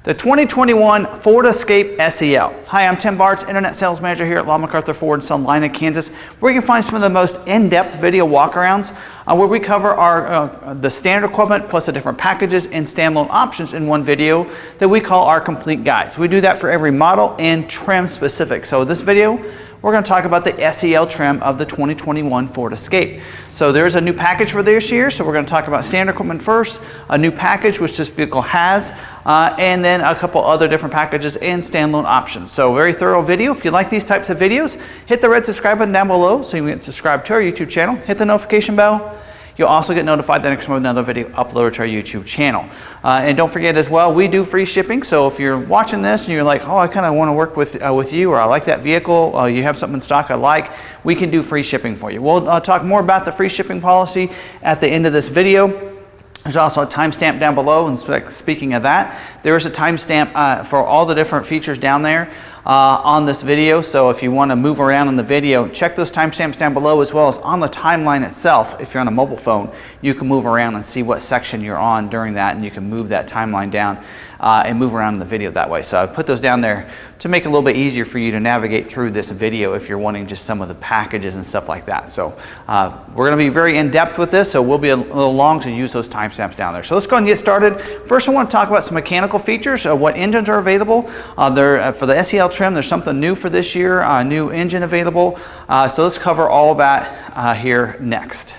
The 2021 Ford Escape SEL. Hi, I'm Tim Bartz, Internet Sales Manager here at McArthur Ford in Salina, Kansas, where you can find some of the most in-depth video walkarounds where we cover the standard equipment plus the different packages and standalone options in one video that we call our complete guide. So we do that for every model and trim specific. So this video, we're going to talk about the SEL trim of the 2021 Ford Escape. So there's a new package for this year, so we're going to talk about standard equipment first, a new package which this vehicle has, and then a couple other different packages and standalone options. So very thorough video. If you like these types of videos, hit the red subscribe button down below so you can get subscribed to our YouTube channel. Hit the notification bell. You'll also get notified the next time another video uploaded to our YouTube channel. And don't forget as well, we do free shipping. So if you're watching this and you're like, oh, I kind of want to work with you, or I like that vehicle, you have something in stock I like, we can do free shipping for you. We'll talk more about the free shipping policy at the end of this video. There's also a timestamp down below, and speaking of that, there is a timestamp for all the different features down there on this video. So if you want to move around in the video, check those timestamps down below, as well as on the timeline itself. If you're on a mobile phone, you can move around and see what section you're on during that, and you can move that timeline down and move around in the video that way. So I put those down there to make it a little bit easier for you to navigate through this video if you're wanting just some of the packages and stuff like that. So we're going to be very in-depth with this, so we'll be a little long to use those timestamps down there. So let's go ahead and get started. First, I want to talk about some mechanical features, what engines are available. For the SEL trim, there's something new for this year, a new engine available. So let's cover all that here next.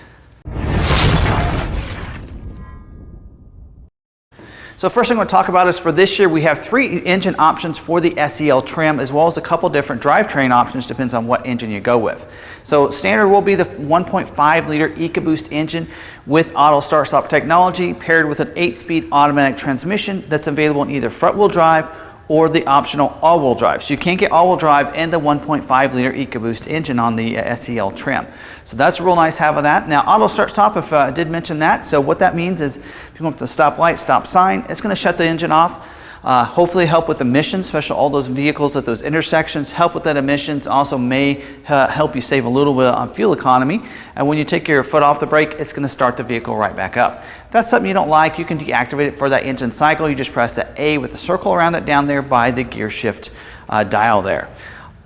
So first thing I'm going to talk about is for this year, we have 3 engine options for the SEL trim, as well as a couple different drivetrain options, depends on what engine you go with. So standard will be the 1.5 liter EcoBoost engine with auto start-stop technology, paired with an 8-speed automatic transmission that's available in either front-wheel drive or the optional all-wheel drive. So you can't get all-wheel drive and the 1.5 liter EcoBoost engine on the SEL trim. So that's real nice having that. Now auto start-stop, if I did mention that, so what that means is if you go up to the stop light, stop sign, it's going to shut the engine off. Hopefully help with emissions, especially all those vehicles at those intersections, help with that emissions, also may help you save a little bit on fuel economy. And when you take your foot off the brake, it's going to start the vehicle right back up. If that's something you don't like, you can deactivate it for that engine cycle. You just press that A with a circle around it down there by the gear shift dial there.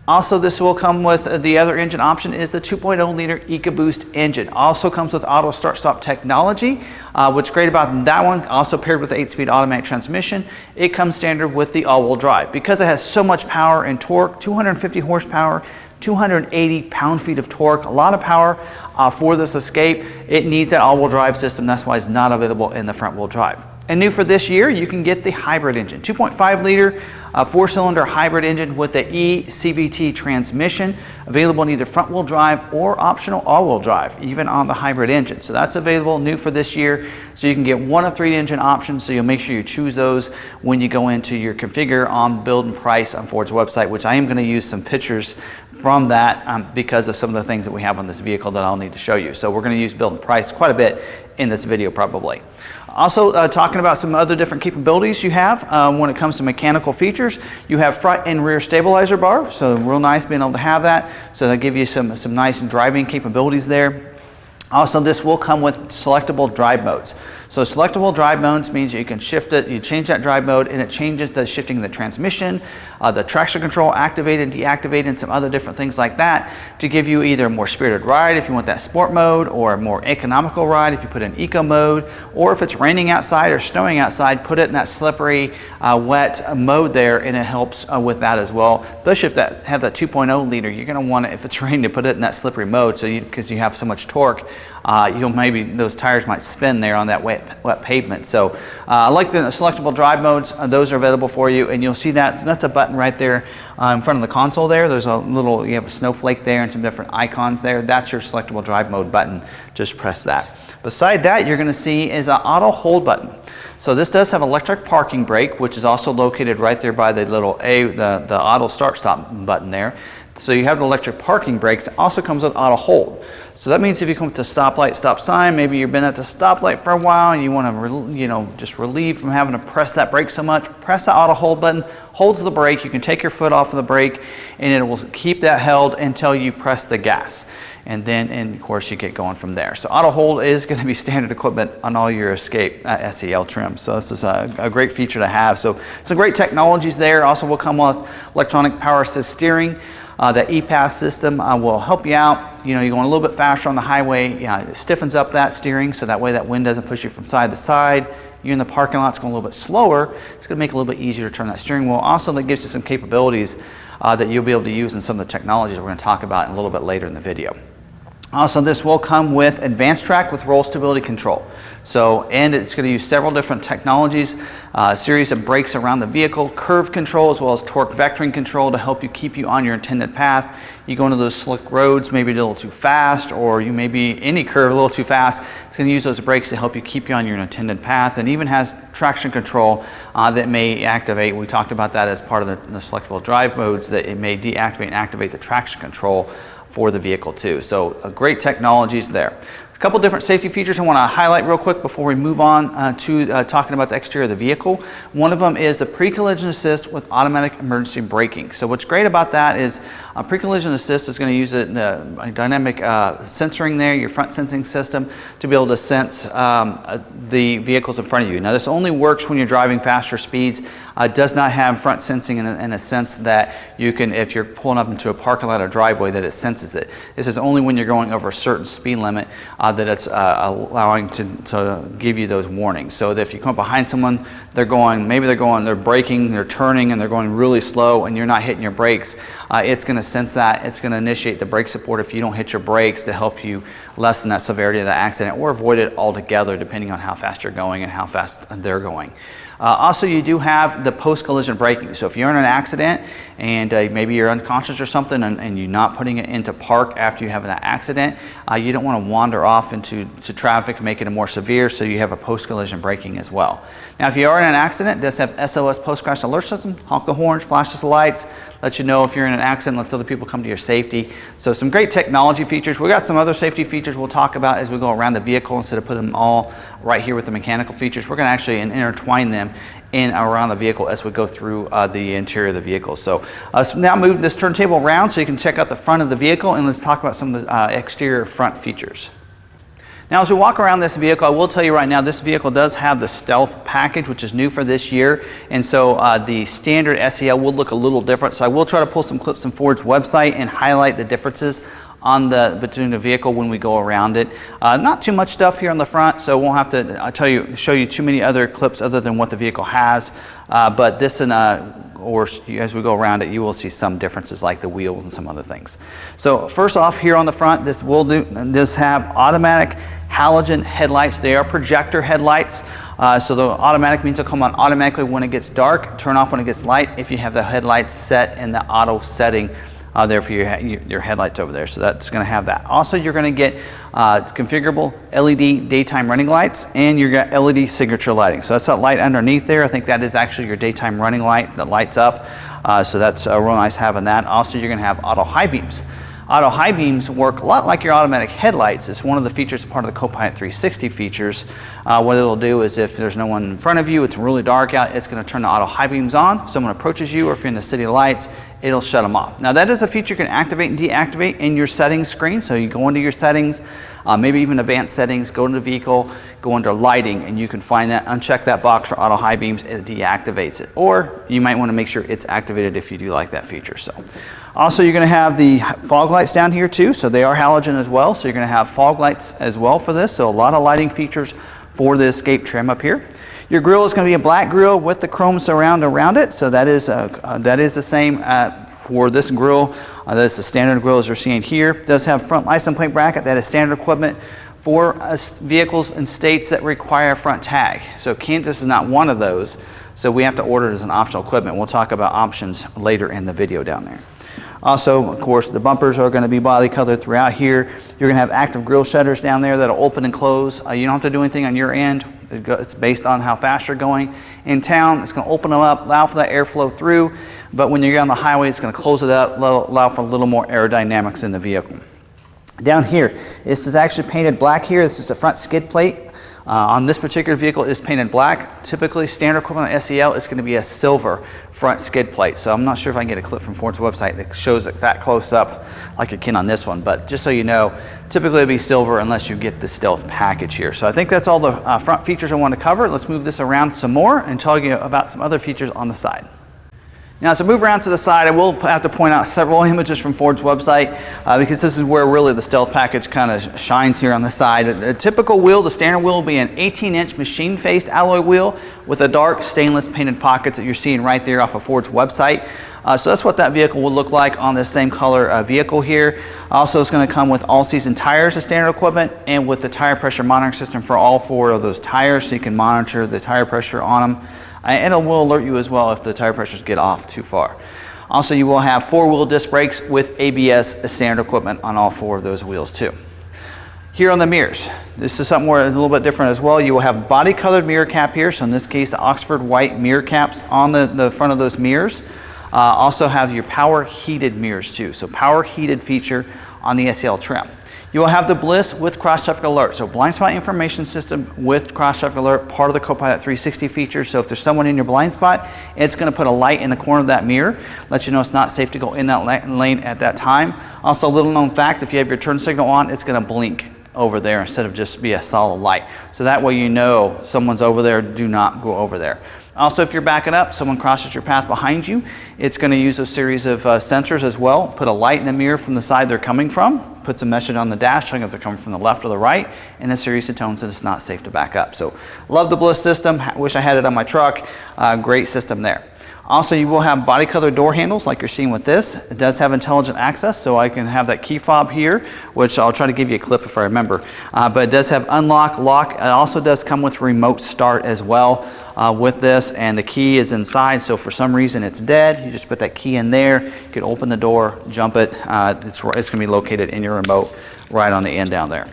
Also, this will come with the other engine option is the 2.0 liter EcoBoost engine. Also comes with auto start-stop technology. What's great about that one, also paired with the 8-speed automatic transmission, it comes standard with the all-wheel drive. Because it has so much power and torque, 250 horsepower, 280 pound-feet of torque, a lot of power for this Escape. It needs that all-wheel drive system. That's why it's not available in the front-wheel drive. And new for this year, you can get the hybrid engine, 2.5 liter 4-cylinder hybrid engine with the eCVT transmission, available in either front-wheel drive or optional all-wheel drive, even on the hybrid engine. So that's available new for this year. So you can get one of 3 engine options, so you'll make sure you choose those when you go into your configure on build and price on Ford's website, which I am going to use some pictures from that because of some of the things that we have on this vehicle that I'll need to show you. So we're going to use build and price quite a bit in this video probably. Also talking about some other different capabilities you have when it comes to mechanical features. You have front and rear stabilizer bar, so real nice being able to have that. So that'll give you some nice driving capabilities there. Also, this will come with selectable drive modes. So selectable drive modes means you can shift it, you change that drive mode, and it changes the shifting of the transmission, the traction control, activated, deactivated, and some other different things like that to give you either a more spirited ride if you want that sport mode, or a more economical ride if you put in eco mode, or if it's raining outside or snowing outside, put it in that slippery, wet mode there, and it helps with that as well. Especially if that have that 2.0 liter, you're going to want it, if it's raining, to put it in that slippery mode, so because you have so much torque, maybe those tires might spin there on that wet pavement. So I like the selectable drive modes. Those are available for you, and you'll see that that's a button right there in front of the console there. There's a little, you have a snowflake there and some different icons there. That's your selectable drive mode button. Just press that. Beside that, you're going to see is an auto hold button. So this does have electric parking brake, which is also located right there by the little the auto start stop button there. So you have the electric parking brake. It also comes with auto hold. So that means if you come to stoplight, stop sign, maybe you've been at the stoplight for a while and you want to, just relieve from having to press that brake so much, press the auto hold button, holds the brake. You can take your foot off of the brake and it will keep that held until you press the gas. And then, of course, you get going from there. So auto hold is going to be standard equipment on all your Escape SEL trims. So this is a great feature to have. So some great technologies there. Also will come with electronic power assist steering. That e-pass system will help you out. You're going a little bit faster on the highway. It stiffens up that steering so that way that wind doesn't push you from side to side. You're in the parking lot, it's going a little bit slower. It's going to make it a little bit easier to turn that steering wheel. Also, that gives you some capabilities that you'll be able to use in some of the technologies we're going to talk about a little bit later in the video. Also, this will come with advanced track with roll stability control. And it's going to use several different technologies, a series of brakes around the vehicle, curve control, as well as torque vectoring control to help you keep you on your intended path. You go into those slick roads, maybe a little too fast, or you may be any curve a little too fast. It's going to use those brakes to help you keep you on your intended path, and even has traction control that may activate. We talked about that as part of the selectable drive modes, that it may deactivate and activate the traction control for the vehicle too. So great technologies there. A couple different safety features I want to highlight real quick before we move on to talking about the exterior of the vehicle. One of them is the pre-collision assist with automatic emergency braking. So what's great about that is pre-collision assist is going to use a dynamic sensoring there, your front sensing system, to be able to sense the vehicles in front of you. Now this only works when you're driving faster speeds. It does not have front sensing in a sense that you can, if you're pulling up into a parking lot or driveway, that it senses it. This is only when you're going over a certain speed limit that it's allowing to give you those warnings. So that if you come up behind someone, they're braking, they're turning, and they're going really slow, and you're not hitting your brakes, it's going to sense that. It's going to initiate the brake support if you don't hit your brakes to help you lessen that severity of the accident or avoid it altogether, depending on how fast you're going and how fast they're going. Also, you do have the post-collision braking. So if you're in an accident and maybe you're unconscious or something and you're not putting it into park after you have that accident, you don't want to wander off into traffic and make it more severe, so you have a post-collision braking as well. Now, if you are in an accident, it does have SOS post-crash alert system, honk the horns, flashes the lights, let you know if you're in an accident, lets other people come to your safety. So some great technology features. We got some other safety features we'll talk about as we go around the vehicle. Instead of putting them all right here with the mechanical features, we're going to actually intertwine them in around the vehicle as we go through the interior of the vehicle. So now move this turntable around so you can check out the front of the vehicle, and let's talk about some of the exterior front features. Now, as we walk around this vehicle, I will tell you right now, this vehicle does have the Stealth package, which is new for this year. And so the standard SEL will look a little different. So I will try to pull some clips from Ford's website and highlight the differences between the vehicle when we go around it. Not too much stuff here on the front, so won't have to show you too many other clips other than what the vehicle has. But this or as we go around it, you will see some differences like the wheels and some other things. So first off, here on the front, this have automatic halogen headlights. They are projector headlights. So the automatic means they'll come on automatically when it gets dark, turn off when it gets light if you have the headlights set in the auto setting there for your headlights over there. So that's going to have that. Also, you're going to get configurable LED daytime running lights, and you got LED signature lighting. So that's that light underneath there. I think that is actually your daytime running light that lights up. So that's real nice having that. Also, you're going to have auto high beams. Auto high beams work a lot like your automatic headlights. It's one of the features, part of the Copilot 360 features. What it'll do is if there's no one in front of you, it's really dark out, it's going to turn the auto high beams on. If someone approaches you or if you're in the city lights, it'll shut them off. Now that is a feature you can activate and deactivate in your settings screen. So you go into your settings, maybe even advanced settings, go into the vehicle, go under lighting, and you can find that, uncheck that box for auto high beams, it deactivates it. Or you might want to make sure it's activated if you do like that feature. So also, you're going to have the fog lights down here too, so they are halogen as well. So you're going to have fog lights as well for this. So a lot of lighting features for the Escape trim up here. Your grille is going to be a black grille with the chrome surround around it. So that is the same for this grille. That's the standard grille as you're seeing here. It does have front license plate bracket. That is standard equipment for vehicles in states that require a front tag. So Kansas is not one of those. So we have to order it as an optional equipment. We'll talk about options later in the video down there. Also, of course, the bumpers are going to be body colored throughout here. You're going to have active grille shutters down there that'll open and close. You don't have to do anything on your end. It's based on how fast you're going in town. It's going to open them up, allow for that airflow through. but when you get on the highway, it's going to close it up, allow for a little more aerodynamics in the vehicle. Down here, this is actually painted black here. This is the front skid plate. On this particular vehicle is painted black. Typically, standard equipment on SEL is going to be a silver front skid plate. So I'm not sure if I can get a clip from Ford's website that shows it that close up like I can on this one. But just so you know, typically it'll be silver unless you get the stealth package here. So I think that's all the front features I want to cover. Let's move this around some more and tell you about some other features on the side. Now, as I move around to the side, I will have to point out several images from Ford's website because this is where really the stealth package kind of shines here on the side. A typical wheel, the standard wheel, will be an 18-inch machine-faced alloy wheel with the dark stainless painted pockets that you're seeing right there off of Ford's website. So that's what that vehicle will look like on this same color vehicle here. Also, it's going to come with all-season tires as standard equipment and with the tire pressure monitoring system for all 4 of those tires, so you can monitor the tire pressure on them. And it will alert you as well if the tire pressures get off too far. Also, you will have 4-wheel disc brakes with ABS as standard equipment on all 4 of those wheels too. Here on the mirrors, this is something where it's a little bit different as well. You will have body colored mirror cap here. So in this case, the Oxford white mirror caps on the front of those mirrors. Also have your power heated mirrors too. So power heated feature on the SEL trim. You will have the Bliss with cross traffic alert. So blind spot information system with cross traffic alert, part of the Copilot 360 feature. So if there's someone in your blind spot, it's going to put a light in the corner of that mirror, let you know it's not safe to go in that lane at that time. Also, a little known fact, if you have your turn signal on, it's going to blink over there instead of just be a solid light. So that way you know someone's over there, do not go over there. Also, if you're backing up, someone crosses your path behind you, it's going to use a series of sensors as well. Put a light in the mirror from the side they're coming from, puts a message on the dash showing if they're coming from the left or the right, and a series of tones that it's not safe to back up. So love the Bliss system. Wish I had it on my truck. Great system there. Also, you will have body colored door handles like you're seeing with this. It does have intelligent access, so I can have that key fob here, which I'll try to give you a clip if I remember. But it does have unlock, lock. It also does come with remote start as well with this, and the key is inside, so for some reason it's dead, you just put that key in there, you can open the door, jump it, it's going to be located in your remote right on the end down there.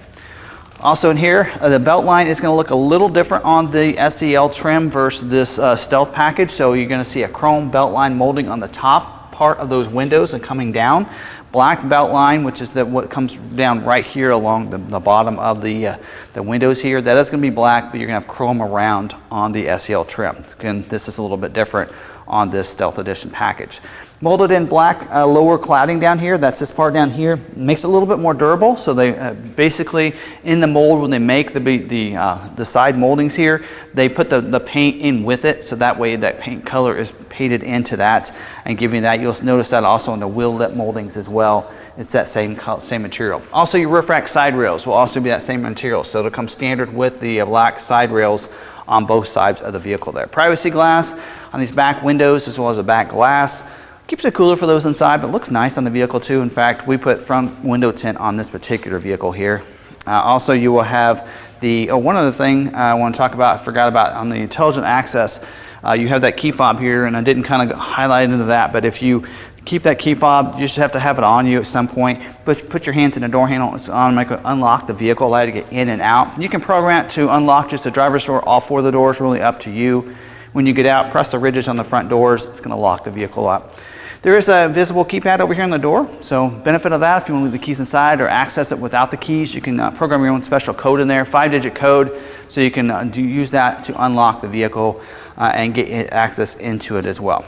Also in here, the belt line is going to look a little different on the SEL trim versus this stealth package. So you're going to see a chrome belt line molding on the top part of those windows and coming down. Black belt line, which is what comes down right here along the bottom of the windows here. That is going to be black, but you're going to have chrome around on the SEL trim. Again, this is a little bit different on this Stealth Edition package. Molded in black lower cladding down here, that's this part down here, makes it a little bit more durable. So they basically in the mold, when they make the side moldings here, they put the paint in with it, so that way that paint color is painted into that and giving that. You'll notice that also in the wheel lip moldings as well. It's that same material. Also, your roof rack side rails will also be that same material, so it'll come standard with the black side rails on both sides of the vehicle there. Privacy glass on these back windows as well as a back glass. Keeps it cooler for those inside, but looks nice on the vehicle too. In fact, we put front window tint on this particular vehicle here. Also, you will have one other thing I want to talk about, I forgot about on the intelligent access. You have that key fob here, and I didn't kind of highlight into that, but if you keep that key fob, you just have to have it on you at some point. Put your hands in the door handle, it's automatically unlock the vehicle, allow you to get in and out. You can program it to unlock just the driver's door, all 4 of the doors, really up to you. When you get out, press the ridges on the front doors, it's going to lock the vehicle up. There is a visible keypad over here on the door, so benefit of that, if you want to leave the keys inside or access it without the keys, you can program your own special code in there, 5-digit code, so you can use that to unlock the vehicle and get access into it as well.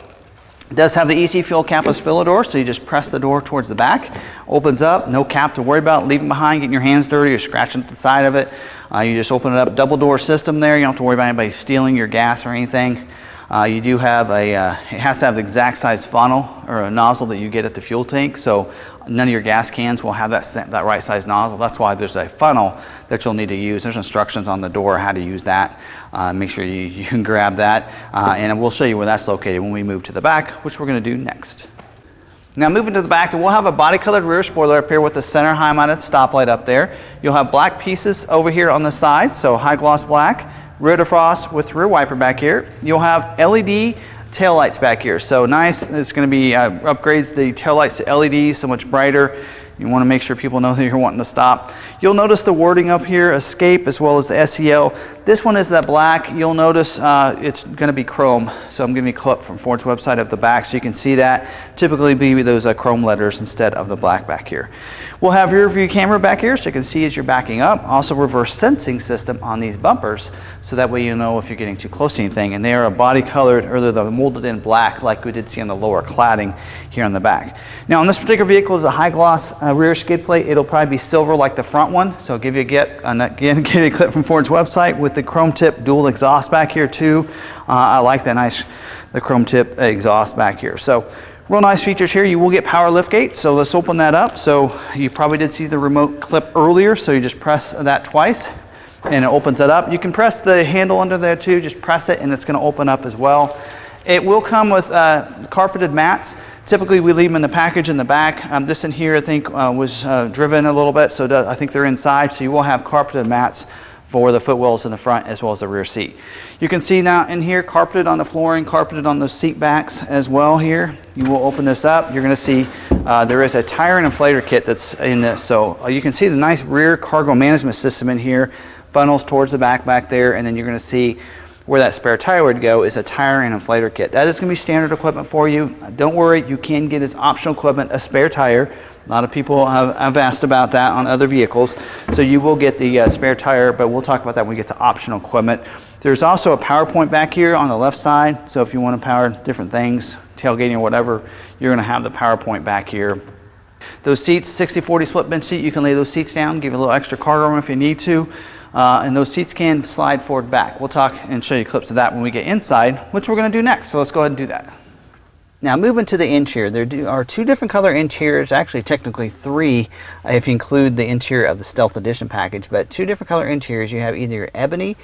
It does have the easy fuel capless filler door, so you just press the door towards the back, opens up, no cap to worry about leaving behind, getting your hands dirty or scratching the side of it. You just open it up, double door system there, you don't have to worry about anybody stealing your gas or anything. You do have it has to have the exact size funnel or a nozzle that you get at the fuel tank, so none of your gas cans will have that right size nozzle. That's why there's a funnel that you'll need to use. There's instructions on the door how to use that. Make sure you can grab that, and we'll show you where that's located when we move to the back, which we're going to do next. Now moving to the back, we'll have a body colored rear spoiler up here with the center high mounted stoplight up there. You'll have black pieces over here on the side, so high gloss black. Rear defrost with rear wiper back here. You'll have LED taillights back here. So nice, it's going to be upgrades the taillights to LEDs, so much brighter. You want to make sure people know that you're wanting to stop. You'll notice the wording up here, escape, as well as the SEL This one is that black. You'll notice it's going to be chrome. So I'm giving you a clip from Ford's website of the back so you can see that. Typically be those chrome letters instead of the black back here. We'll have rear view camera back here so you can see as you're backing up. Also reverse sensing system on these bumpers so that way you know if you're getting too close to anything. And they are body colored, or they're molded in black like we did see on the lower cladding here on the back. Now on this particular vehicle is a high gloss rear skid plate. It'll probably be silver like the front one. So I'll give you a clip from Ford's website with the chrome tip dual exhaust back here too. I like that the chrome tip exhaust back here. So real nice features here. You will get power liftgate. So let's open that up. So you probably did see the remote clip earlier. So you just press that twice and it opens it up. You can press the handle under there too. Just press it and it's going to open up as well. It will come with carpeted mats. Typically we leave them in the package in the back. This in here I think was driven a little bit, so I think they're inside. So you will have carpeted mats for the footwells in the front as well as the rear seat. You can see now in here carpeted on the flooring, carpeted on the seat backs as well here. You will open this up. You're going to see there is a tire and inflator kit that's in this. So you can see the nice rear cargo management system in here, funnels towards the back there, and then you're going to see where that spare tire would go is a tire and inflator kit. That is going to be standard equipment for you. Don't worry, you can get as optional equipment a spare tire. A lot of people have asked about that on other vehicles. So you will get the spare tire, but we'll talk about that when we get to optional equipment. There's also a power point back here on the left side. So if you want to power different things, tailgating or whatever, you're going to have the power point back here. Those seats, 60/40 split bench seat, you can lay those seats down, give you a little extra cargo room if you need to. And those seats can slide forward back. We'll talk and show you clips of that when we get inside, which we're going to do next. So let's go ahead and do that. Now moving to the interior, there are two different color interiors, actually technically three if you include the interior of the Stealth Edition package, but two different color interiors. You have either your ebony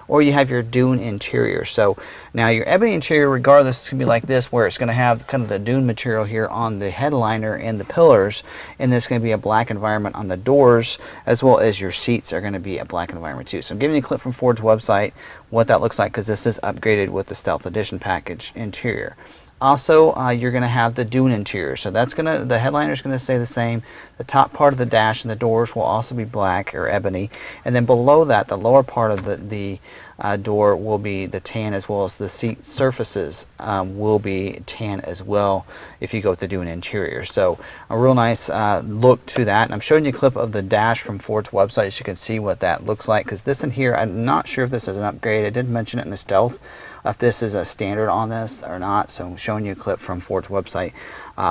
or you have your dune interior. So now your ebony interior, regardless, is going to be like this, where it's going to have kind of the dune material here on the headliner and the pillars, and there's going to be a black environment on the doors, as well as your seats are going to be a black environment too. So I'm giving you a clip from Ford's website what that looks like, because this is upgraded with the Stealth Edition package interior. Also, you're going to have the dune interior. So that's the headliner is going to stay the same. The top part of the dash and the doors will also be black or ebony. And then below that, the lower part of the door will be the tan, as well as the seat surfaces will be tan as well if you go with the dune interior. So a real nice look to that. And I'm showing you a clip of the dash from Ford's website so you can see what that looks like, because this in here, I'm not sure if this is an upgrade. I didn't mention it in the Stealth, if this is a standard on this or not. So I'm showing you a clip from Ford's website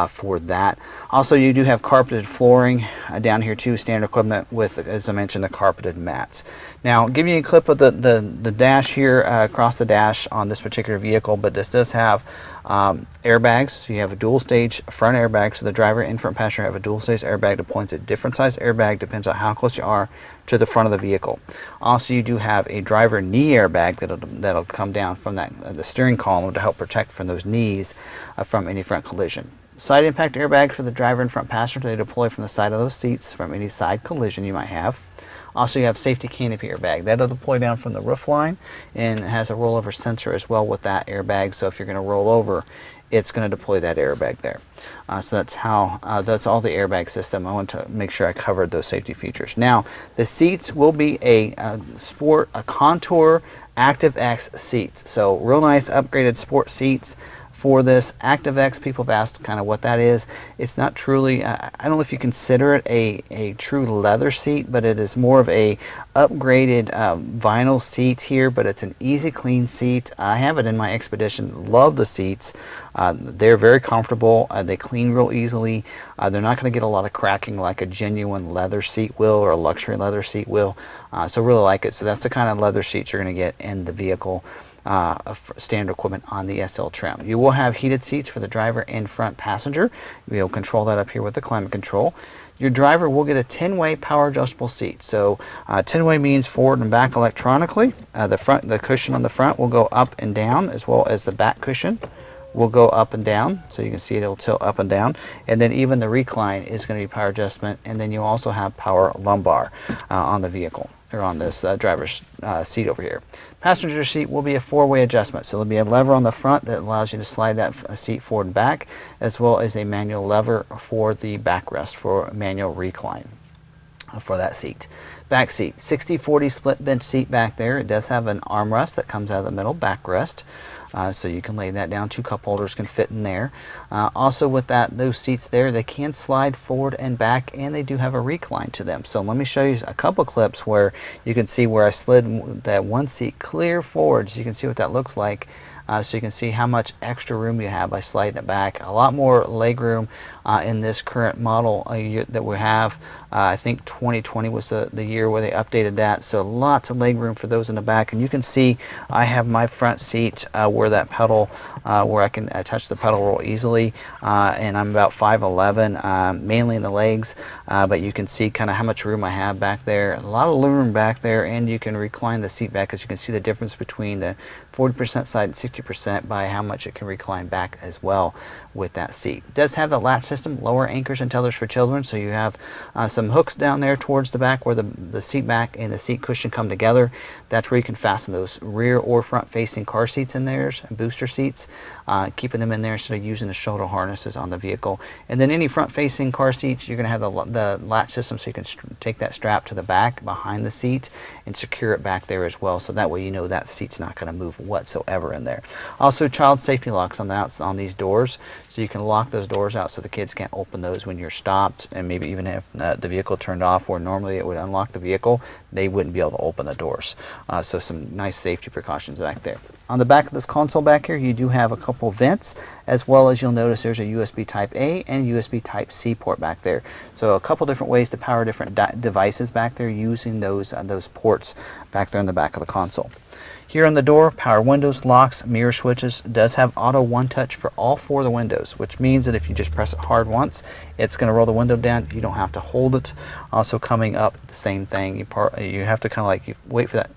for that. Also, you do have carpeted flooring down here too, standard equipment with, as I mentioned, the carpeted mats. Now, I'll give you a clip of the dash here, across the dash on this particular vehicle, but this does have airbags. So you have a dual stage front airbag, so the driver and front passenger have a dual stage airbag that points at different size airbag, depends on how close you are to the front of the vehicle. Also, you do have a driver knee airbag that'll come down from the steering column to help protect from those knees from any front collision. Side impact airbag for the driver and front passenger. They deploy from the side of those seats from any side collision you might have. Also, you have safety canopy airbag. That'll deploy down from the roof line, and it has a rollover sensor as well with that airbag. So if you're going to roll over, it's going to deploy that airbag there. So that's that's all the airbag system. I want to make sure I covered those safety features. Now, the seats will be a Contour ActiveX seats. So real nice upgraded sport seats for this. ActiveX, people have asked kind of what that is. It's not truly, I don't know if you consider it a true leather seat, but it is more of a upgraded vinyl seat here, but it's an easy clean seat. I have it in my Expedition. Love the seats. They're very comfortable. They clean real easily. They're not going to get a lot of cracking like a genuine leather seat will or a luxury leather seat will. So really like it. So that's the kind of leather seats you're going to get in the vehicle. Standard equipment on the SL trim. You will have heated seats for the driver and front passenger. You'll control that up here with the climate control. Your driver will get a 10-way power adjustable seat. So 10-way means forward and back electronically. The cushion on the front will go up and down, as well as the back cushion will go up and down. So you can see it'll tilt up and down. And then even the recline is going to be power adjustment. And then you also have power lumbar on the vehicle, or on this driver's seat over here. Passenger seat will be a 4-way adjustment. So there'll be a lever on the front that allows you to slide that seat forward and back, as well as a manual lever for the backrest for manual recline for that seat. Back seat, 60-40 split bench seat back there. It does have an armrest that comes out of the middle, backrest. So you can lay that down. 2 cup holders can fit in there. Also with those seats there, they can slide forward and back, and they do have a recline to them. So let me show you a couple clips where you can see where I slid that one seat clear forward, so you can see what that looks like. So you can see how much extra room you have by sliding it back. A lot more leg room in this current model that we have. I think 2020 was the year where they updated that. So lots of leg room for those in the back. And you can see I have my front seat where that pedal, where I can touch the pedal real easily. And I'm about 5'11", mainly in the legs. But you can see kind of how much room I have back there. A lot of room back there, and you can recline the seat back, as you can see the difference between the 40% side and 60% by how much it can recline back as well with that seat. It does have the latch system, lower anchors and tethers for children, so you have some hooks down there towards the back where the seat back and the seat cushion come together. That's where you can fasten those rear or front facing car seats in there, booster seats, keeping them in there instead of using the shoulder harnesses on the vehicle. And then any front facing car seats, you're going to have the latch system, so you can take that strap to the back behind the seat and secure it back there as well, so that way you know that seat's not going to move whatsoever in there. Also, child safety locks on these doors, so you can lock those doors out so the kids can't open those when you're stopped, and maybe even have the vehicle turned off where normally it would unlock the vehicle, they wouldn't be able to open the doors. So some nice safety precautions back there. On the back of this console back here, you do have a couple vents, as well as you'll notice there's a USB Type A and USB Type C port back there. So a couple different ways to power different devices back there using those ports back there in the back of the console. Here on the door, power windows, locks, mirror switches. It does have auto one touch for all 4 of the windows, which means that if you just press it hard once, it's going to roll the window down. You don't have to hold it. Also coming up, the same thing. You have to kind of like wait for that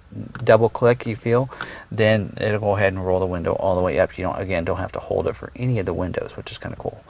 double click you feel, then it'll go ahead and roll the window all the way up. You don't have to hold it for any of the windows, which is kind of cool.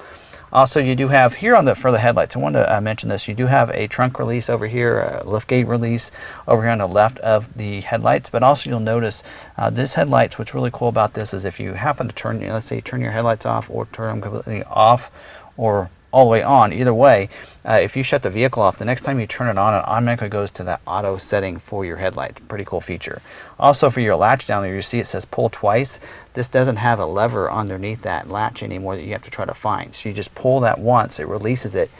Also, you do have here for the headlights, I wanted to mention this, you do have a trunk release over here, a lift gate release over here on the left of the headlights, but also you'll notice this headlights, what's really cool about this is if you happen to turn, let's say you turn your headlights off or turn them completely off or all the way on, either way, if you shut the vehicle off, the next time you turn it on, it automatically goes to that auto setting for your headlights. Pretty cool feature. Also, for your latch down there, you see it says pull twice. This doesn't have a lever underneath that latch anymore that you have to try to find. So you just pull that once, it releases it.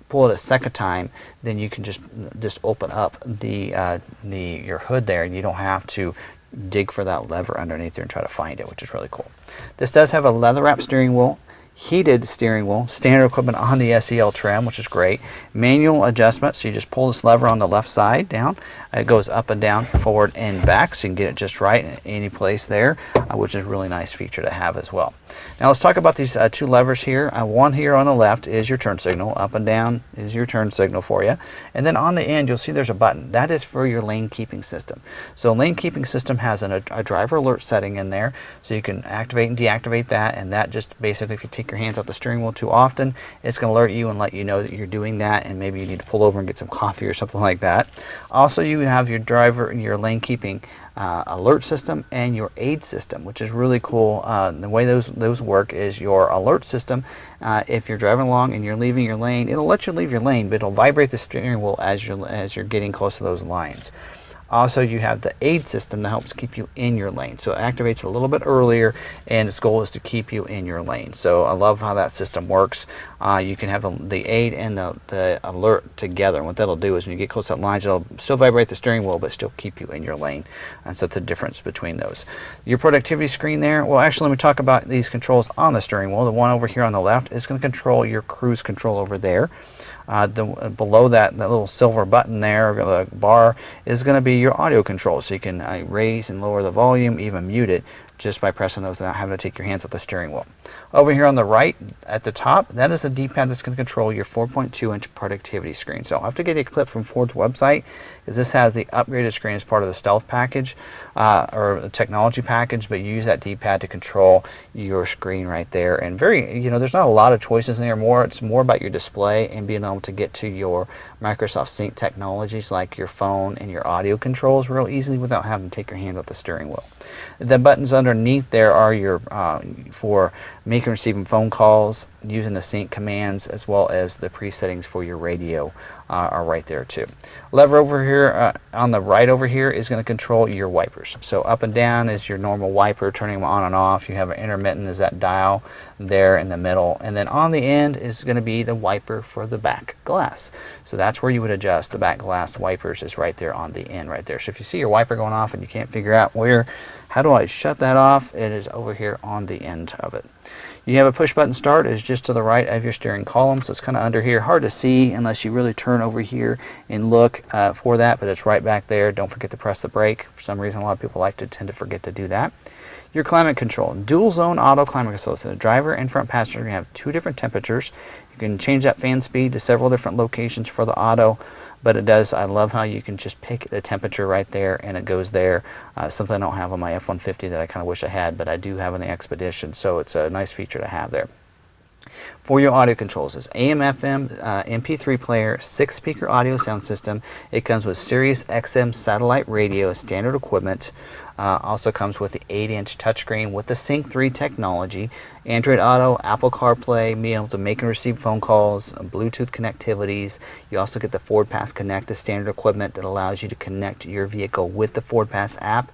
Pull it a second time, then you can just open up your hood there, and you don't have to dig for that lever underneath there and try to find it, which is really cool. This does have a leather wrap steering wheel, heated steering wheel, standard equipment on the SEL trim, which is great. Manual adjustment, so you just pull this lever on the left side down. It goes up and down, forward and back, so you can get it just right in any place there, which is a really nice feature to have as well. Now let's talk about these 2 levers here. One here on the left is your turn signal. Up and down is your turn signal for you. And then on the end, you'll see there's a button. That is for your lane keeping system. So lane keeping system has a driver alert setting in there, so you can activate and deactivate that, and that just basically, if you take your hands off the steering wheel too often, it's going to alert you and let you know that you're doing that, and maybe you need to pull over and get some coffee or something like that. Also, you have your your lane keeping alert system and your aid system, which is really cool. The way those work is your alert system, if you're driving along and you're leaving your lane, it'll let you leave your lane, but it'll vibrate the steering wheel as you're getting close to those lines. Also, you have the aid system that helps keep you in your lane. So it activates a little bit earlier, and its goal is to keep you in your lane. So I love how that system works. You can have the aid and the alert together. And what that'll do is when you get close to that line, it'll still vibrate the steering wheel, but still keep you in your lane. And so that's the difference between those. Your productivity screen there, well, actually, let me talk about these controls on the steering wheel. The one over here on the left is going to control your cruise control over there. Below that little silver button there, the bar, is going to be your audio control, so you can raise and lower the volume, even mute it, just by pressing those without having to take your hands off the steering wheel. Over here on the right at the top, that is a D-pad that's going to control your 4.2-inch productivity screen. So I'll have to get a clip from Ford's website, because this has the upgraded screen as part of the Stealth package, or the technology package, but you use that D-pad to control your screen right there. And there's not a lot of choices in there. It's more about your display and being able to get to your Microsoft Sync technologies like your phone and your audio controls real easily without having to take your hand off the steering wheel. The buttons underneath there are your for making and receiving phone calls, using the sync commands, as well as the presettings for your radio are right there too. Lever over here on the right over here is going to control your wipers. So up and down is your normal wiper, turning them on and off. You have an intermittent is that dial there in the middle, and then on the end is going to be the wiper for the back glass. So that's where you would adjust the back glass wipers, is right there on the end right there. So if you see your wiper going off and you can't figure out how do I shut that off, it is over here on the end of it. You have a push button start, is just to the right of your steering column, so it's kind of under here, hard to see unless you really turn over here and look for that, but it's right back there. Don't forget to press the brake. For some reason a lot of people tend to forget to do that. Your climate control, dual zone auto climate control. So the driver and front passenger are going to have 2 different temperatures. You can change that fan speed to several different locations for the auto, but it does, I love how you can just pick the temperature right there and it goes there. Something I don't have on my F-150 that I kind of wish I had, but I do have on the Expedition, so it's a nice feature to have there. For your audio controls, is AM, FM, MP3 player, 6-speaker audio sound system. It comes with Sirius XM satellite radio, standard equipment. Also comes with the 8-inch touchscreen with the Sync 3 technology, Android Auto, Apple CarPlay, being able to make and receive phone calls, Bluetooth connectivities. You also get the Ford Pass Connect, the standard equipment that allows you to connect your vehicle with the Ford Pass app.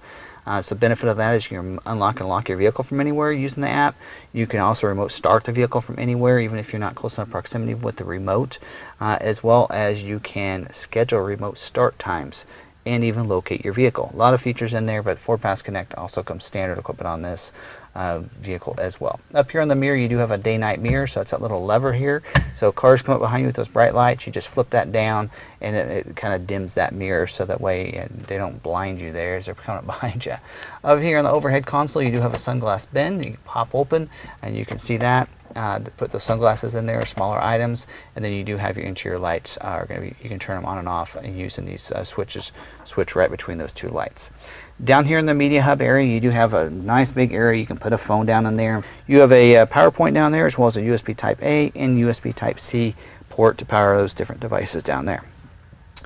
So the benefit of that is you can unlock and lock your vehicle from anywhere using the app. You can also remote start the vehicle from anywhere, even if you're not close enough proximity with the remote, as well as you can schedule remote start times and even locate your vehicle. A lot of features in there, but Ford Pass Connect also comes standard equipment on this vehicle as well. Up here on the mirror, you do have a day-night mirror, so it's that little lever here. So cars come up behind you with those bright lights, you just flip that down and it kind of dims that mirror, so that way they don't blind you there as they're coming up behind you. Over here on the overhead console, you do have a sunglass bin. You can pop open and you can see that. To put those sunglasses in there, smaller items, and then you do have your interior lights. You can turn them on and off using these switches. Switch right between those 2 lights. Down here in the media hub area, you do have a nice big area. You can put a phone down in there. You have a PowerPoint down there, as well as a USB Type A and USB Type C port to power those different devices down there.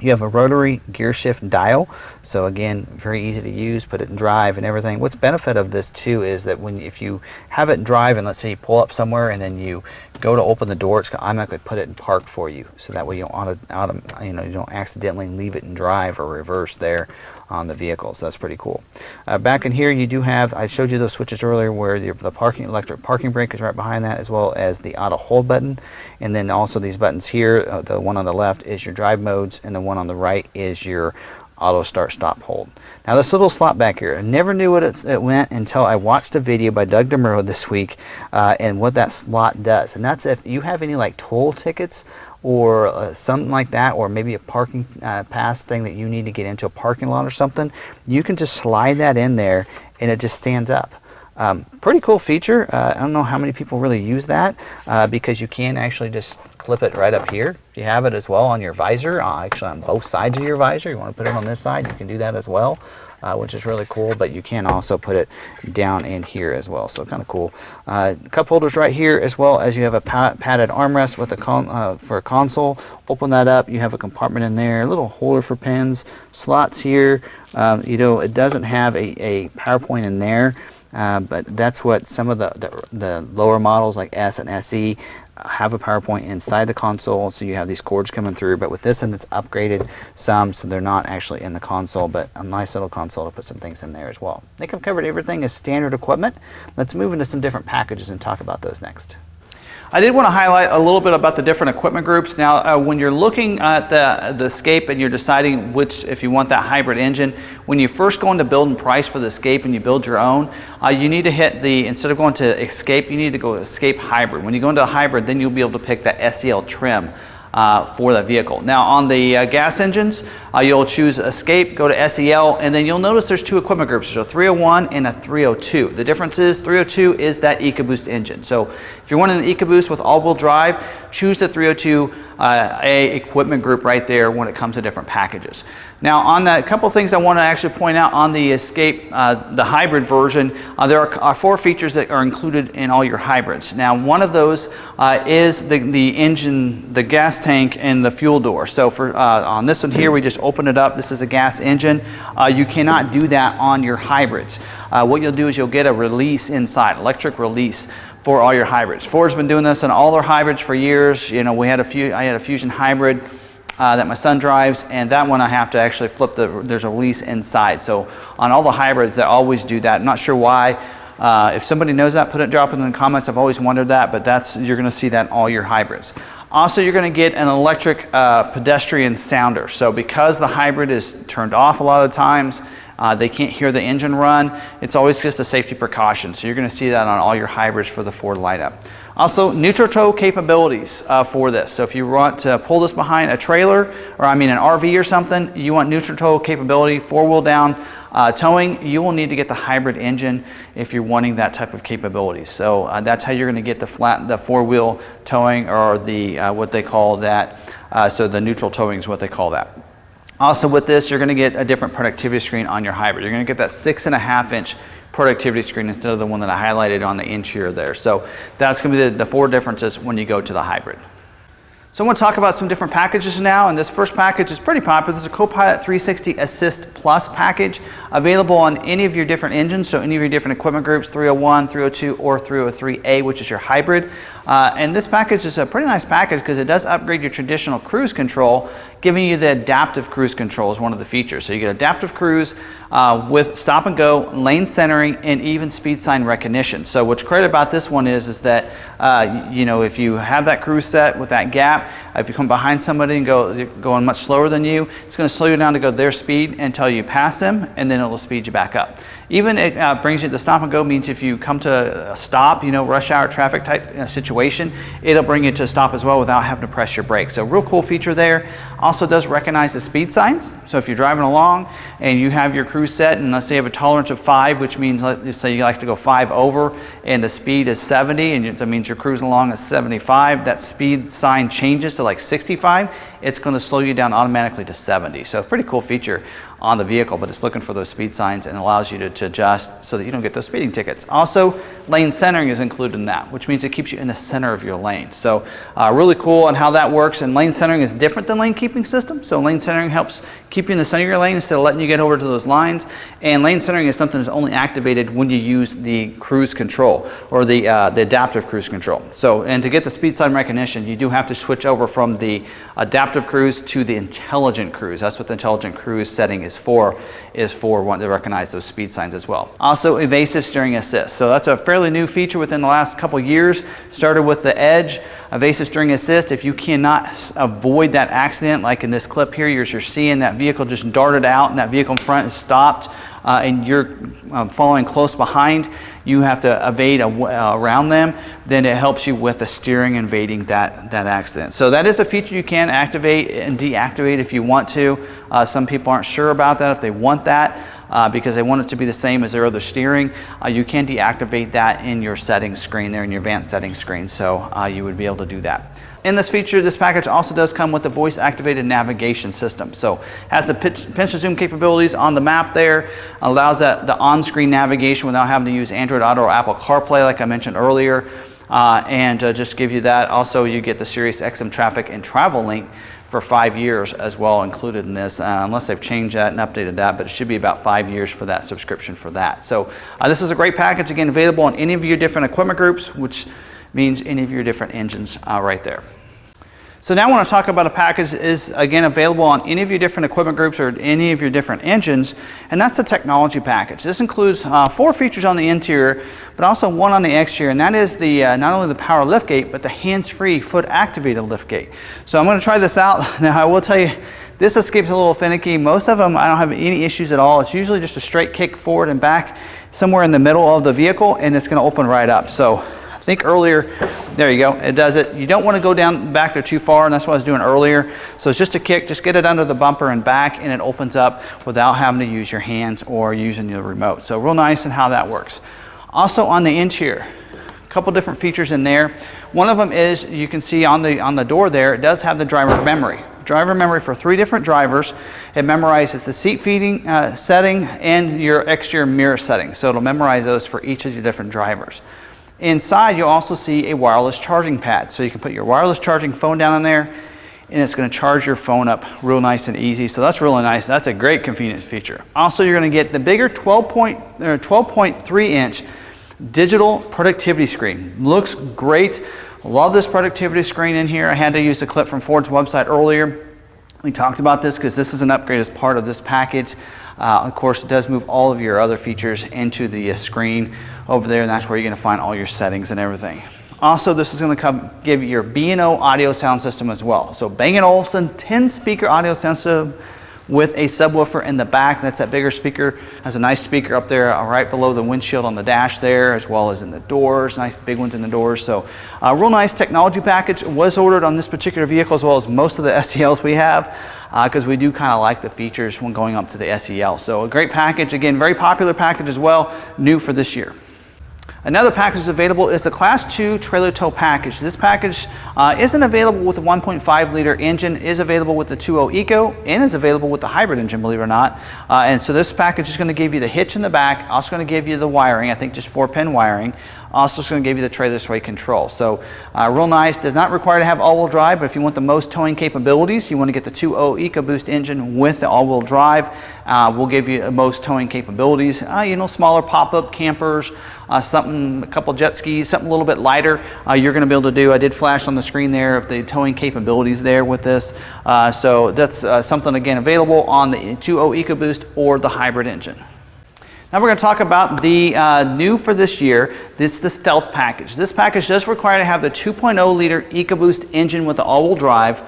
You have a rotary gear shift dial, so again, very easy to use, put it in drive and everything. What's benefit of this too is that if you have it in drive and let's say you pull up somewhere and then you go to open the door, it's going to automatically put it in park for you, so that way you don't accidentally leave it in drive or reverse there on the vehicle. So that's pretty cool. Back in here, you do have, I showed you those switches earlier where the electric parking brake is right behind that, as well as the auto hold button, and then also these buttons here. The one on the left is your drive modes, and the one on the right is your auto start stop hold. Now this little slot back here, I never knew what it went until I watched a video by Doug DeMuro this week and what that slot does. And that's if you have any like toll tickets or something like that, or maybe a parking pass thing that you need to get into a parking lot or something, you can just slide that in there and it just stands up. Pretty cool feature. I don't know how many people really use that because you can actually just clip it right up here. You have it as well on your visor, actually on both sides of your visor. You want to put it on this side, you can do that as well, which is really cool, but you can also put it down in here as well, so kind of cool. Cup holders right here, as well as you have a padded armrest with for a console. Open that up, you have a compartment in there, a little holder for pens, slots here. It doesn't have a PowerPoint in there, but that's what some of the lower models like S and SE have a PowerPoint inside the console, so you have these cords coming through. But with this one, it's upgraded some, so they're not actually in the console, but a nice little console to put some things in there as well. I think I've covered everything as standard equipment. Let's move into some different packages and talk about those next. I did want to highlight a little bit about the different equipment groups. Now, when you're looking at the Escape and you're deciding if you want that hybrid engine, when you first go into build and price for the Escape and you build your own, you need to hit instead of going to Escape, you need to go to Escape Hybrid. When you go into a hybrid, then you'll be able to pick that SEL trim for the vehicle. Now on the gas engines, you'll choose Escape, go to SEL, and then you'll notice there's 2 equipment groups. There's a 301 and a 302. The difference is 302 is that EcoBoost engine. So if you're wanting an EcoBoost with all-wheel drive, choose the 302 equipment group right there when it comes to different packages. Now on that, a couple of things I want to actually point out on the Escape, the hybrid version, there are 4 features that are included in all your hybrids. Now one of those is the engine, the gas tank, and the fuel door. So for on this one here, we just open it up. This is a gas engine. You cannot do that on your hybrids. What you'll do is you'll get a release inside, electric release, for all your hybrids. Ford's been doing this on all their hybrids for years. I had a Fusion hybrid that my son drives, and that one I have to actually flip there's a release inside. So on all the hybrids, they always do that. I'm not sure why. If somebody knows that, drop it in the comments. I've always wondered that, but you're going to see that in all your hybrids. Also, you're going to get an electric pedestrian sounder. So because the hybrid is turned off a lot of times, they can't hear the engine run. It's always just a safety precaution. So you're going to see that on all your hybrids for the Ford lineup. Also, neutral tow capabilities for this. So if you want to pull this behind a trailer, or an RV or something, you want neutral tow capability, four-wheel down towing, you will need to get the hybrid engine if you're wanting that type of capability. So that's how you're going to get the four-wheel towing, or the what they call that. So the neutral towing is what they call that. Also with this, you're going to get a different productivity screen on your hybrid. You're going to get that 6.5-inch productivity screen instead of the one that I highlighted on the interior there. So that's going to be the four differences when you go to the hybrid. So I want to talk about some different packages now, and this first package is pretty popular. This is a Copilot 360 Assist Plus package, available on any of your different engines, so any of your different equipment groups, 301, 302, or 303A, which is your hybrid. And this package is a pretty nice package because it does upgrade your traditional cruise control, giving you the adaptive cruise control as one of the features. So you get adaptive cruise with stop and go, lane centering, and even speed sign recognition. So what's great about this one is that if you have that cruise set with that gap, if you come behind somebody and going much slower than you, it's going to slow you down to go their speed until you pass them, and then it will speed you back up. Even it brings you to stop and go, means if you come to a stop, rush hour traffic type situation, it'll bring you to a stop as well without having to press your brakes. So real cool feature there. Also does recognize the speed signs. So if you're driving along and you have your cruise set, and let's say you have a tolerance of 5, which means, let's say you like to go 5 over, and the speed is 70, and that means you're cruising along at 75, that speed sign changes to like 65, it's going to slow you down automatically to 70. So pretty cool feature on the vehicle, but it's looking for those speed signs and allows you to adjust so that you don't get those speeding tickets. Also, lane centering is included in that, which means it keeps you in the center of your lane. So really cool on how that works. And lane centering is different than lane keeping system. So lane centering helps keep you in the center of your lane instead of letting you get over to those lines. And lane centering is something that's only activated when you use the cruise control, or the adaptive cruise control. So, and to get the speed sign recognition, you do have to switch over from the adaptive cruise to the intelligent cruise. That's what the intelligent cruise setting is for wanting to recognize those speed signs as well. Also, evasive steering assist. So that's a fairly new feature within the last couple years. Started with the Edge. Evasive steering assist, if you cannot avoid that accident, like in this clip here, you're seeing that vehicle just darted out and that vehicle in front is stopped, and you're following close behind, you have to evade around them, then it helps you with the steering and evading that accident. So that is a feature you can activate and deactivate if you want to. Some people aren't sure about that, if they want that, because they want it to be the same as their other steering. You can deactivate that in your settings screen there, in your advanced settings screen, so you would be able to do that. In this feature, this package also does come with the voice-activated navigation system. So has the pinch and zoom capabilities on the map there, allows the on-screen navigation without having to use Android Auto or Apple CarPlay like I mentioned earlier, and just give you that. Also, you get the Sirius XM Traffic and Travel Link for 5 years as well included in this, unless they've changed that and updated that, but it should be about 5 years for that subscription for that. So this is a great package, again, available on any of your different equipment groups, which means any of your different engines right there. So now I want to talk about a package that is, again, available on any of your different equipment groups or any of your different engines, and that's the technology package. This includes 4 features on the interior, but also 1 on the exterior, and that is the not only the power liftgate, but the hands-free foot-activated liftgate. So I'm going to try this out. Now I will tell you, this escape's a little finicky. Most of them I don't have any issues at all. It's usually just a straight kick forward and back somewhere in the middle of the vehicle, and it's going to open right up. So I think earlier, there you go, it does it. You don't want to go down back there too far, and that's what I was doing earlier. So it's just a kick, just get it under the bumper and back, and it opens up without having to use your hands or using your remote. So real nice in how that works. Also on the interior, a couple different features in there. One of them is, you can see on the door there, it does have the driver memory. Driver memory for 3 different drivers. It memorizes the seat feeding setting and your exterior mirror setting. So it'll memorize those for each of your different drivers. Inside, you'll also see a wireless charging pad. So you can put your wireless charging phone down in there, and it's going to charge your phone up real nice and easy. So that's really nice. That's a great convenience feature. Also, you're going to get the bigger 12.3-inch digital productivity screen. Looks great. Love this productivity screen in here. I had to use a clip from Ford's website earlier. We talked about this because this is an upgrade as part of this package. Of course, it does move all of your other features into the screen over there, and that's where you're going to find all your settings and everything. Also, this is going to give you your B&O audio sound system as well. So Bang & Olufsen 10-speaker audio sound system with a subwoofer in the back. That's that bigger speaker. Has a nice speaker up there right below the windshield on the dash there, as well as in the doors. Nice big ones in the doors. So real nice technology package. It was ordered on this particular vehicle as well as most of the SELs we have, because we do kind of like the features when going up to the SEL. So a great package. Again, very popular package as well, new for this year. Another package that's available is the Class 2 trailer tow package. This package isn't available with the 1.5 liter engine, is available with the 2.0 Eco, and is available with the hybrid engine, believe it or not. And so this package is going to give you the hitch in the back, also going to give you the wiring, I think just 4-pin wiring. Also, it's going to give you the trailer sway control. So real nice. Does not require to have all-wheel drive, but if you want the most towing capabilities, you want to get the 2.0 EcoBoost engine with the all-wheel drive. We'll give you most towing capabilities. You know, smaller pop-up campers, a couple jet skis, something a little bit lighter, you're going to be able to do. I did flash on the screen there of the towing capabilities there with this. So that's something, again, available on the 2.0 EcoBoost or the hybrid engine. Now we're going to talk about the new for this year. This is the Stealth package. This package does require to have the 2.0 liter EcoBoost engine with the all-wheel drive.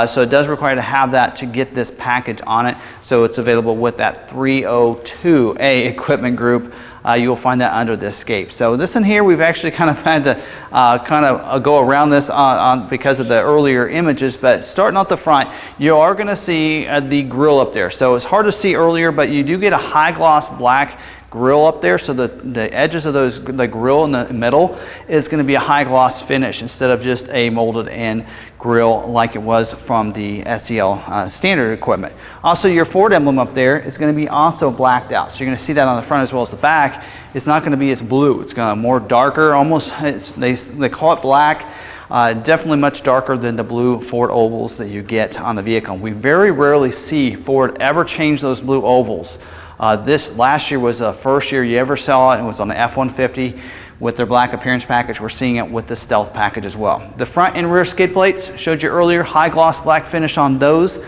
So it does require to have that to get this package on it. So it's available with that 302A equipment group. You'll find that under the Escape. So this in here, we've actually kind of had to go around this because of the earlier images. But starting out the front, you are going to see the grille up there. So it's hard to see earlier, but you do get a high gloss black grill up there, so the edges of the grill in the middle is going to be a high gloss finish instead of just a molded in grill like it was from the SEL standard equipment. Also, your Ford emblem up there is going to be also blacked out, so you're going to see that on the front as well as the back. It's not going to be as blue. It's going to be more darker, almost. They call it black. Definitely much darker than the blue Ford ovals that you get on the vehicle. We very rarely see Ford ever change those blue ovals. This last year was the first year you ever saw it. It was on the F-150 with their black appearance package. We're seeing it with the Stealth package as well. The front and rear skid plates showed you earlier, high gloss black finish on those.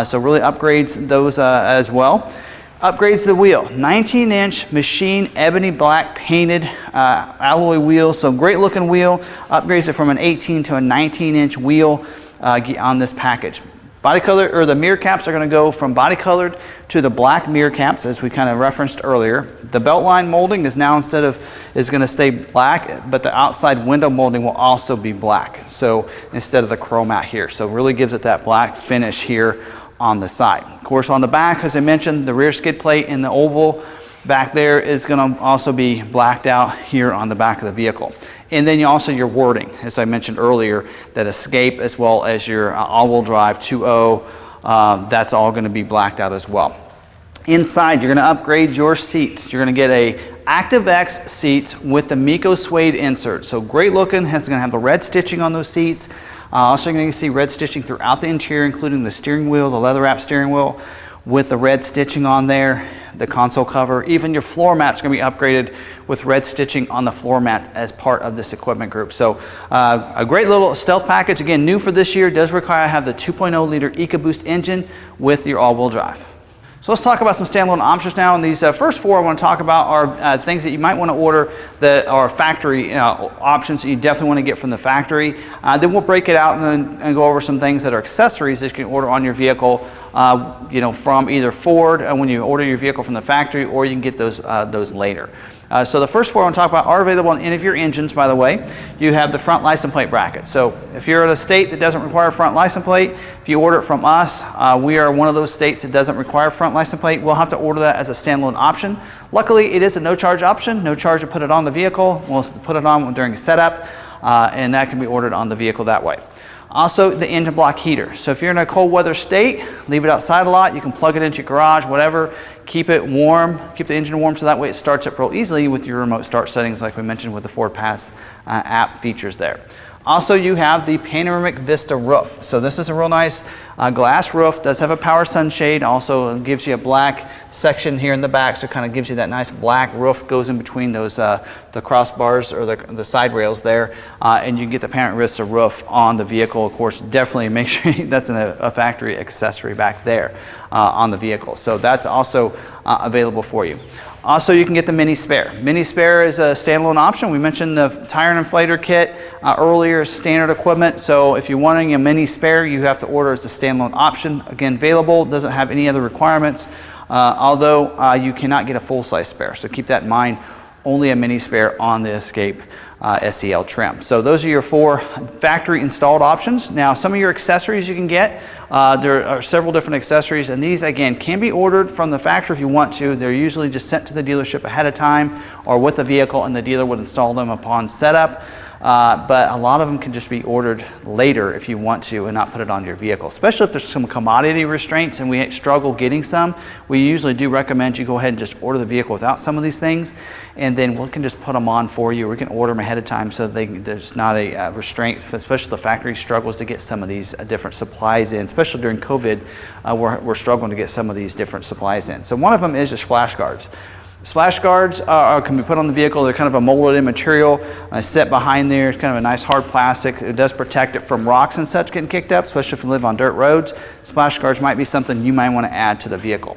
So really upgrades those as well. Upgrades the wheel, 19-inch machine ebony black painted alloy wheel. So great looking wheel. Upgrades it from an 18 to a 19-inch wheel on this package. Body color, or the mirror caps are going to go from body colored to the black mirror caps, as we kind of referenced earlier. The belt line molding is now is going to stay black, but the outside window molding will also be black. So instead of the chrome out here, so really gives it that black finish here on the side. Of course, on the back, as I mentioned, the rear skid plate in the oval back there is going to also be blacked out here on the back of the vehicle. And then also your wording, as I mentioned earlier, that Escape as well as your all-wheel drive 2.0, that's all going to be blacked out as well. Inside, you're going to upgrade your seats. You're going to get a ActiveX seats with the Miko suede insert. So great looking, it's going to have the red stitching on those seats. Also, you're going to see red stitching throughout the interior, including the steering wheel, the leather wrap steering wheel with the red stitching on there, the console cover. Even your floor mats are going to be upgraded with red stitching on the floor mats as part of this equipment group. So a great little Stealth package. Again, new for this year, does require to have the 2.0 liter EcoBoost engine with your all-wheel drive. So let's talk about some standalone options now. And these first four I want to talk about are things that you might want to order that are factory options that you definitely want to get from the factory. Then we'll break it out and go over some things that are accessories that you can order on your vehicle, from either Ford when you order your vehicle from the factory, or you can get those later. So the first four I want to talk about are available on any of your engines, by the way. You have the front license plate bracket. So if you're in a state that doesn't require a front license plate, if you order it from us, we are one of those states that doesn't require a front license plate. We'll have to order that as a standalone option. Luckily, it is a no-charge option. No charge to put it on the vehicle. We'll put it on during setup, and that can be ordered on the vehicle that way. Also, the engine block heater. So if you're in a cold weather state, leave it outside a lot. You can plug it into your garage, whatever. Keep it warm, keep the engine warm so that way it starts up real easily with your remote start settings like we mentioned with the Ford Pass app features there. Also, you have the Panoramic Vista roof. So this is a real nice glass roof. Does have a power sunshade. Also gives you a black section here in the back, so it kind of gives you that nice black roof. Goes in between those the crossbars or the side rails there, and you can get the Panoramic Vista roof on the vehicle. Of course, definitely make sure that's a factory accessory back there on the vehicle. So that's also available for you. Also, you can get the mini spare. Mini spare is a standalone option. We mentioned the tire and inflator kit earlier, standard equipment. So if you're wanting a mini spare, you have to order as a standalone option. Again, available, doesn't have any other requirements, although you cannot get a full-size spare. So keep that in mind, only a mini spare on the Escape SEL trim. So those are your 4 factory installed options. Now, some of your accessories you can get, there are several different accessories, and these again can be ordered from the factory if you want to. They're usually just sent to the dealership ahead of time or with the vehicle, and the dealer would install them upon setup. But a lot of them can just be ordered later if you want to and not put it on your vehicle, especially if there's some commodity restraints and we struggle getting some. We usually do recommend you go ahead and just order the vehicle without some of these things, and then we can just put them on for you. We can order them ahead of time so there's not a restraint, especially the factory struggles to get some of these different supplies in, especially during COVID. We're struggling to get some of these different supplies in. So one of them is your splash guards. Splash guards can be put on the vehicle. They're kind of a molded in material, set behind there. It's kind of a nice hard plastic. It does protect it from rocks and such getting kicked up, especially if you live on dirt roads. Splash guards might be something you might want to add to the vehicle.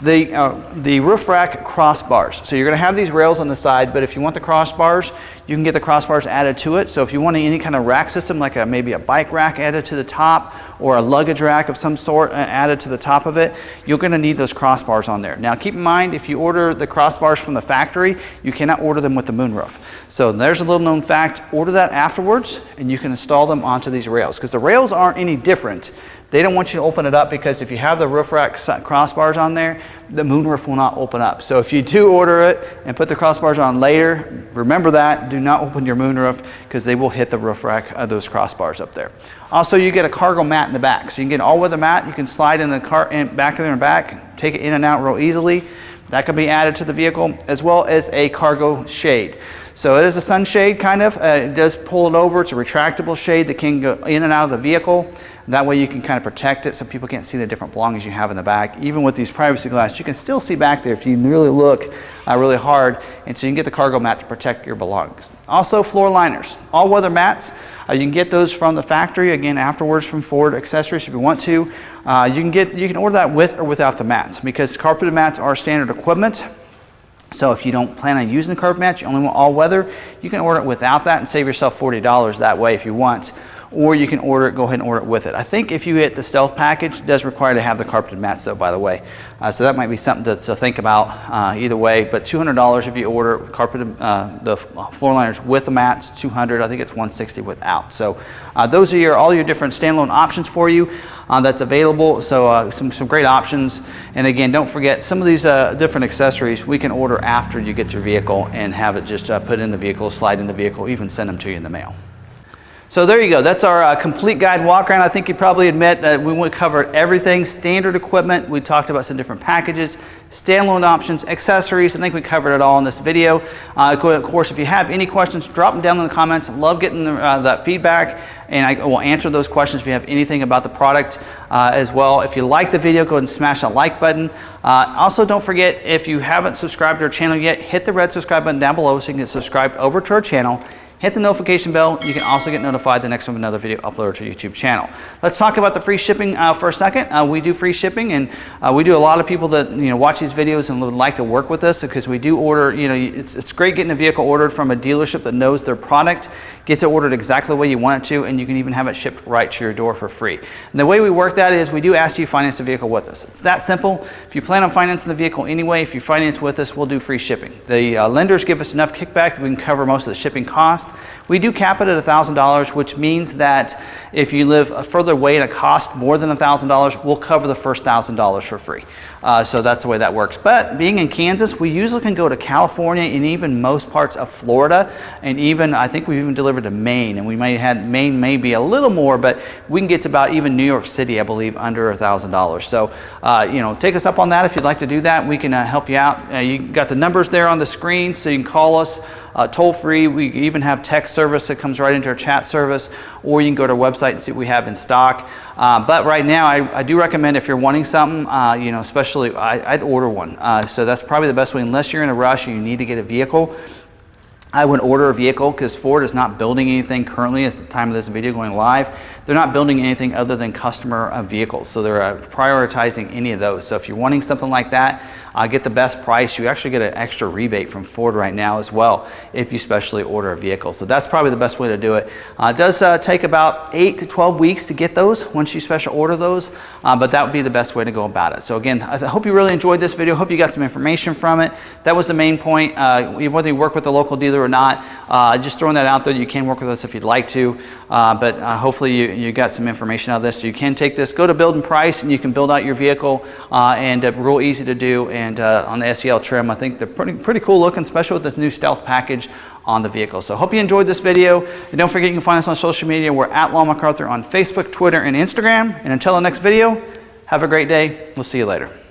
The roof rack crossbars. So you're going to have these rails on the side, but if you want the crossbars, you can get the crossbars added to it. So if you want any kind of rack system, like maybe a bike rack added to the top or a luggage rack of some sort added to the top of it, you're going to need those crossbars on there. Now keep in mind, if you order the crossbars from the factory, you cannot order them with the moonroof. So there's a little known fact, order that afterwards and you can install them onto these rails, because the rails aren't any different. They don't want you to open it up, because if you have the roof rack crossbars on there, the moonroof will not open up. So if you do order it and put the crossbars on later, remember that, do not open your moonroof, because they will hit the roof rack, those crossbars up there. Also, you get a cargo mat in the back. So you can get an all-weather mat. You can slide in the car back there and back, take it in and out real easily. That can be added to the vehicle, as well as a cargo shade. So it is a sunshade kind of. It does pull it over. It's a retractable shade that can go in and out of the vehicle. That way you can kind of protect it so people can't see the different belongings you have in the back. Even with these privacy glass, you can still see back there if you really look really hard. And so you can get the cargo mat to protect your belongings. Also, floor liners, all weather mats. You can get those from the factory, again, afterwards from Ford Accessories if you want to. You can order that with or without the mats, because carpeted mats are standard equipment. So if you don't plan on using the carpet mats, you only want all weather, you can order it without that and save yourself $40 that way if you want. Or you can go ahead and order it with it. I think if you hit the Stealth package, it does require to have the carpeted mats though, by the way. So that might be something to think about either way. But $200 if you order carpeted, the floor liners with the mats, $200. I think it's $160 without. So those are all your different standalone options for you that's available. So some great options. And again, don't forget, some of these different accessories we can order after you get your vehicle and have it just put in the vehicle, slide in the vehicle, even send them to you in the mail. So there you go. That's our complete guide walk around. I think you probably admit that we covered everything. Standard equipment, we talked about some different packages, standalone options, accessories. I think we covered it all in this video. Of course, if you have any questions, drop them down in the comments. I love getting that feedback, and I will answer those questions if you have anything about the product as well. If you like the video, go ahead and smash that like button. Also, don't forget, if you haven't subscribed to our channel yet, hit the red subscribe button down below so you can get subscribed over to our channel. Hit the notification bell. You can also get notified the next time another video uploaded to our YouTube channel. Let's talk about the free shipping for a second. We do free shipping, and we do a lot of people that watch these videos and would like to work with us, because we do order. It's great getting a vehicle ordered from a dealership that knows their product, gets it ordered exactly the way you want it to, and you can even have it shipped right to your door for free. And the way we work that is we do ask you to finance the vehicle with us. It's that simple. If you plan on financing the vehicle anyway, if you finance with us, we'll do free shipping. The lenders give us enough kickback that we can cover most of the shipping cost. We do cap it at $1,000, which means that if you live further away and it costs more than $1,000, we'll cover the first $1,000 for free. So that's the way that works. But being in Kansas, we usually can go to California and even most parts of Florida, and even I think we've even delivered to Maine, and we may have Maine maybe a little more, but we can get to about even New York City, I believe, under $1,000. So take us up on that if you'd like to do that. We can help you out. You got the numbers there on the screen, so you can call us toll free. We even have text text service that comes right into our chat service, or you can go to our website and see what we have in stock. But right now, I do recommend if you're wanting something, you know, especially I'd order one. So that's probably the best way, unless you're in a rush and you need to get a vehicle. I would order a vehicle, because Ford is not building anything currently at the time of this video going live. They're not building anything other than customer vehicles, so they're prioritizing any of those. So if you're wanting something like that, get the best price. You actually get an extra rebate from Ford right now as well if you specially order a vehicle. So that's probably the best way to do it. It does take about 8 to 12 weeks to get those once you special order those, but that would be the best way to go about it. So again, I hope you really enjoyed this video. Hope you got some information from it. That was the main point. Whether you work with a local dealer or not, just throwing that out there. You can work with us if you'd like to, but hopefully you got some information out of this. So you can take this, go to Build and Price, and you can build out your vehicle, and real easy to do. And on the SEL trim, I think they're pretty cool looking, especially with this new stealth package on the vehicle. So hope you enjoyed this video, and don't forget you can find us on social media. We're at McArthur on Facebook, Twitter, and Instagram. And until the next video, have a great day. We'll see you later.